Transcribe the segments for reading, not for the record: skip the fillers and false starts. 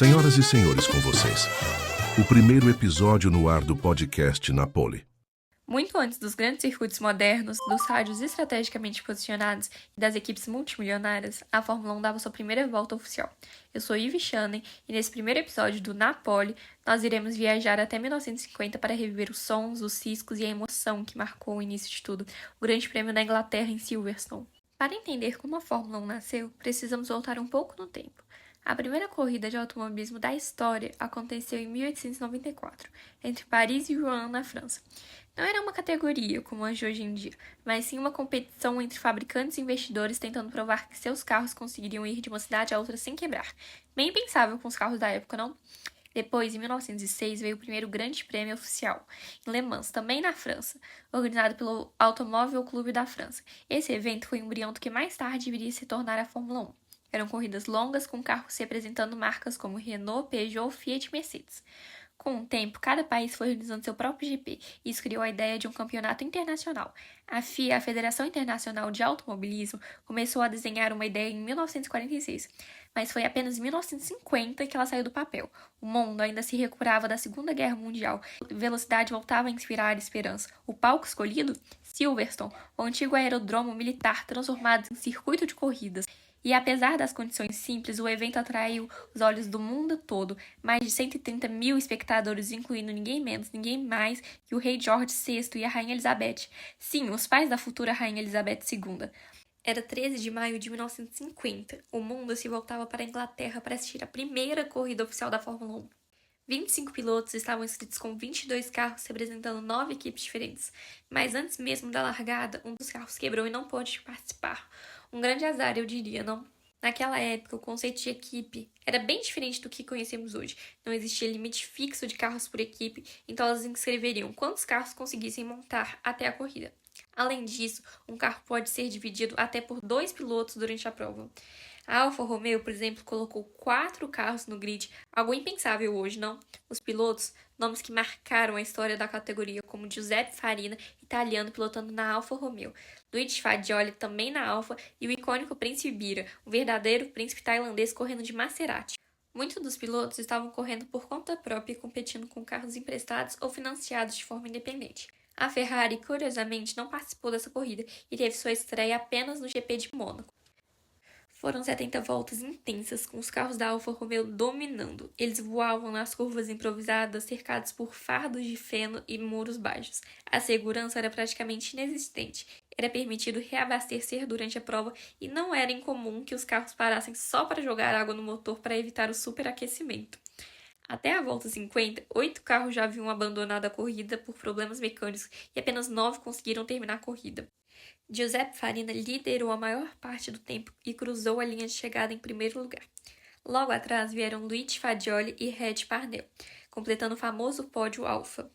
Senhoras e senhores, com vocês, o primeiro episódio no ar do podcast Na Pole. Muito antes dos grandes circuitos modernos, dos rádios estrategicamente posicionados e das equipes multimilionárias, a Fórmula 1 dava sua primeira volta oficial. Eu sou Ivy Shannon e nesse primeiro episódio do Na Pole, nós iremos viajar até 1950 para reviver os sons, os ciscos e a emoção que marcou o início de tudo, o Grande Prêmio da Inglaterra em Silverstone. Para entender como a Fórmula 1 nasceu, precisamos voltar um pouco no tempo. A primeira corrida de automobilismo da história aconteceu em 1894, entre Paris e Rouen, na França. Não era uma categoria como as de hoje em dia, mas sim uma competição entre fabricantes e investidores tentando provar que seus carros conseguiriam ir de uma cidade a outra sem quebrar. Bem impensável com os carros da época, não? Depois, em 1906, veio o primeiro grande prêmio oficial, em Le Mans, também na França, organizado pelo Automóvel Clube da França. Esse evento foi um embrião do que mais tarde viria a se tornar a Fórmula 1. Eram corridas longas com carros representando marcas como Renault, Peugeot, Fiat e Mercedes. Com o tempo, cada país foi organizando seu próprio GP, e isso criou a ideia de um campeonato internacional. A FIA, a Federação Internacional de Automobilismo, começou a desenhar uma ideia em 1946, mas foi apenas em 1950 que ela saiu do papel. O mundo ainda se recuperava da Segunda Guerra Mundial, a velocidade voltava a inspirar esperança. O palco escolhido? Silverstone, o antigo aeródromo militar transformado em circuito de corridas. E apesar das condições simples, o evento atraiu os olhos do mundo todo. Mais de 130 mil espectadores, incluindo ninguém menos, ninguém mais que o rei George VI e a rainha Elizabeth. Sim, os pais da futura rainha Elizabeth II. Era 13 de maio de 1950. O mundo se voltava para a Inglaterra para assistir a primeira corrida oficial da Fórmula 1. 25 pilotos estavam inscritos com 22 carros representando 9 equipes diferentes. Mas antes mesmo da largada, um dos carros quebrou e não pôde participar. Um grande azar, eu diria, não? Naquela época, o conceito de equipe era bem diferente do que conhecemos hoje. Não existia limite fixo de carros por equipe, então elas inscreveriam quantos carros conseguissem montar até a corrida. Além disso, um carro pode ser dividido até por 2 pilotos durante a prova. A Alfa Romeo, por exemplo, colocou 4 carros no grid, algo impensável hoje, não? Os pilotos, nomes que marcaram a história da categoria, como Giuseppe Farina, italiano, pilotando na Alfa Romeo, Luigi Fagioli, também na Alfa, e o icônico Príncipe Bira, o verdadeiro príncipe tailandês correndo de Maserati. Muitos dos pilotos estavam correndo por conta própria e competindo com carros emprestados ou financiados de forma independente. A Ferrari, curiosamente, não participou dessa corrida e teve sua estreia apenas no GP de Mônaco. Foram 70 voltas intensas, com os carros da Alfa Romeo dominando. Eles voavam nas curvas improvisadas, cercados por fardos de feno e muros baixos. A segurança era praticamente inexistente. Era permitido reabastecer durante a prova e não era incomum que os carros parassem só para jogar água no motor para evitar o superaquecimento. Até a volta 50, 8 carros já haviam abandonado a corrida por problemas mecânicos e apenas 9 conseguiram terminar a corrida. Giuseppe Farina liderou a maior parte do tempo e cruzou a linha de chegada em primeiro lugar. Logo atrás vieram Luigi Fagioli e Red Parnell, completando o famoso pódio Alfa.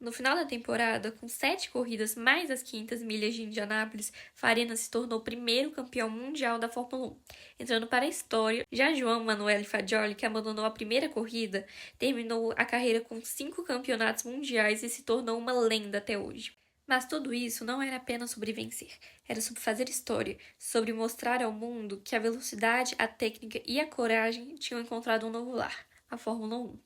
No final da temporada, com 7 corridas mais as 500 milhas de Indianápolis, Farina se tornou o primeiro campeão mundial da Fórmula 1. Entrando para a história, já João Manuel Fagioli, que abandonou a primeira corrida, terminou a carreira com 5 campeonatos mundiais e se tornou uma lenda até hoje. Mas tudo isso não era apenas sobre vencer, era sobre fazer história, sobre mostrar ao mundo que a velocidade, a técnica e a coragem tinham encontrado um novo lar, a Fórmula 1.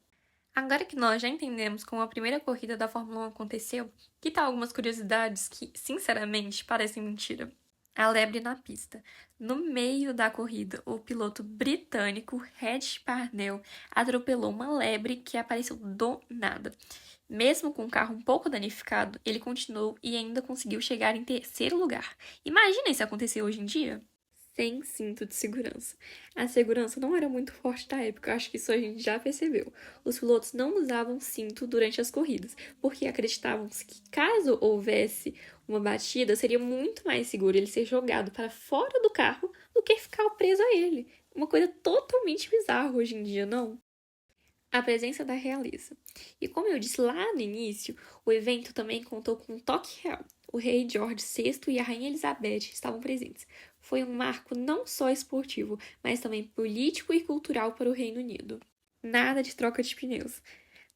Agora que nós já entendemos como a primeira corrida da Fórmula 1 aconteceu, que tal algumas curiosidades que, sinceramente, parecem mentira? A lebre na pista. No meio da corrida, o piloto britânico Red Parnell atropelou uma lebre que apareceu do nada. Mesmo com o carro um pouco danificado, ele continuou e ainda conseguiu chegar em terceiro lugar. Imagina isso acontecer hoje em dia? Sem cinto de segurança. A segurança não era muito forte na época, acho que isso a gente já percebeu. Os pilotos não usavam cinto durante as corridas, porque acreditavam que caso houvesse uma batida, seria muito mais seguro ele ser jogado para fora do carro do que ficar preso a ele. Uma coisa totalmente bizarra hoje em dia, não? A presença da realeza. E como eu disse lá no início, o evento também contou com um toque real. O rei George VI e a rainha Elizabeth estavam presentes. Foi um marco não só esportivo, mas também político e cultural para o Reino Unido. Nada de troca de pneus.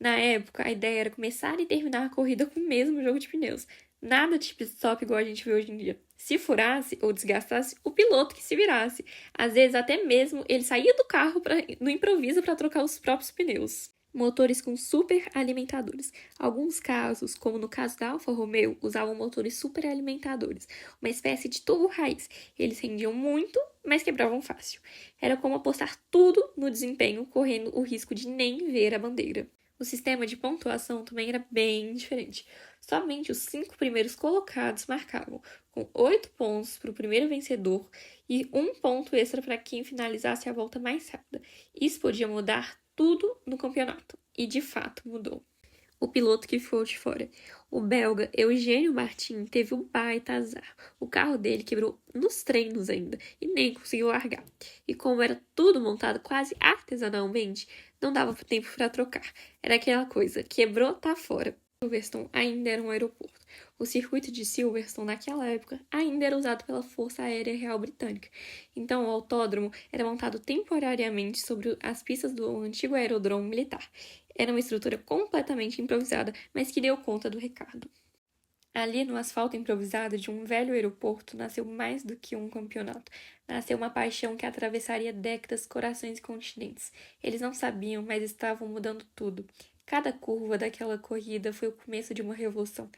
Na época, a ideia era começar e terminar a corrida com o mesmo jogo de pneus. Nada de pit stop igual a gente vê hoje em dia. Se furasse ou desgastasse, o piloto que se virasse. Às vezes, até mesmo, ele saía do carro no improviso para trocar os próprios pneus. Motores com superalimentadores. Alguns casos, como no caso da Alfa Romeo, usavam motores superalimentadores, uma espécie de turbo raiz. Eles rendiam muito, mas quebravam fácil. Era como apostar tudo no desempenho, correndo o risco de nem ver a bandeira. O sistema de pontuação também era bem diferente. Somente os 5 primeiros colocados marcavam, com 8 pontos para o primeiro vencedor e 1 ponto extra para quem finalizasse a volta mais rápida. Isso podia mudar tudo no campeonato, e de fato mudou. O piloto que ficou de fora. O belga Eugênio Martin teve um baita azar. O carro dele quebrou nos treinos ainda e nem conseguiu largar. E como era tudo montado quase artesanalmente, não dava tempo para trocar. Era aquela coisa, quebrou, tá fora. Silverstone ainda era um aeroporto. O circuito de Silverstone, naquela época, ainda era usado pela Força Aérea Real Britânica. Então, o autódromo era montado temporariamente sobre as pistas do antigo aeródromo militar. Era uma estrutura completamente improvisada, mas que deu conta do recado. Ali, no asfalto improvisado de um velho aeroporto, nasceu mais do que um campeonato. Nasceu uma paixão que atravessaria décadas, corações e continentes. Eles não sabiam, mas estavam mudando tudo. Cada curva daquela corrida foi o começo de uma revolução.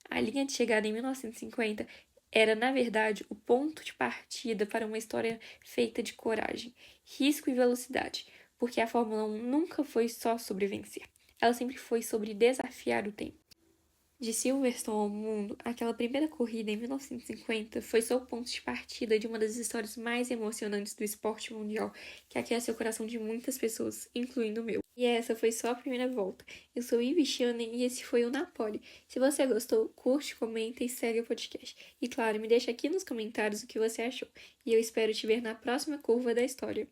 A linha de chegada em 1950 era, na verdade, o ponto de partida para uma história feita de coragem, risco e velocidade, porque a Fórmula 1 nunca foi só sobre vencer. Ela sempre foi sobre desafiar o tempo. De Silverstone ao mundo, aquela primeira corrida em 1950 foi só o ponto de partida de uma das histórias mais emocionantes do esporte mundial, que aquece o coração de muitas pessoas, incluindo o meu. E essa foi só a primeira volta. Eu sou Ivy Shannon e esse foi o Napoli. Se você gostou, curte, comenta e segue o podcast. E claro, me deixa aqui nos comentários o que você achou. E eu espero te ver na próxima curva da história.